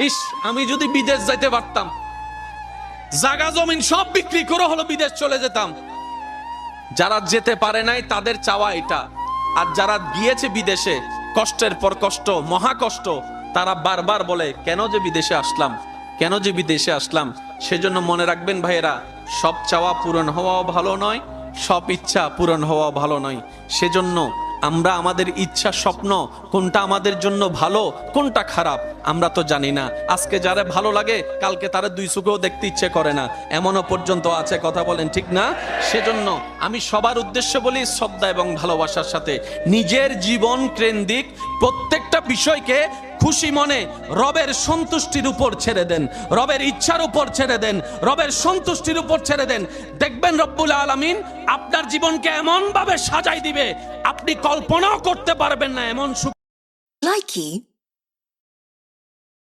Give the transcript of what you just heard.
ইস, আমি যদি বিদেশ যাইতে পারতাম, জায়গা জমিন সব বিক্রি করে হলো বিদেশ চলে যেতাম। যারা যেতে পারে নাই তাদের চাওয়া এটা, আর যারা গিয়েছে বিদেশে কষ্টের পর কষ্ট, মহা কষ্ট, তারা বারবার বলে কেন যে বিদেশে আসলাম, কেন যে বিদেশে আসলাম। সেজন্য মনে রাখবেন ভাইয়েরা, সব চাওয়া পূরণ হওয়াও ভালো নয়, সব ইচ্ছা পূরণ হওয়া ভালো নয়। সেজন্য আমরা আমাদের ইচ্ছা স্বপ্ন কোনটা আমাদের জন্য ভালো কোনটা খারাপ আমরা তো জানি না। আজকে যারা ভালো লাগে কালকে তারা দুই চোখেও দেখতে ইচ্ছে করে না, এমনও পর্যন্ত আছে, কথা বলেন ঠিক না? সেজন্য আমি সবার উদ্দেশ্যে বলি, শ্রদ্ধা এবং ভালোবাসার সাথে নিজের জীবন কেন্দ্রিক প্রত্যেকটা বিষয়কে খুশি মনে রবের সন্তুষ্টির উপর ছেড়ে দেন, রবের ইচ্ছার উপর ছেড়ে দেন, রবের সন্তুষ্টির উপর ছেড়ে দেন। দেখবেন রব্বুল আলামিন আপনার জীবনকে এমন ভাবে সাজাই দিবে আপনি কল্পনাও করতে পারবেন না, এমন সুখ। Likey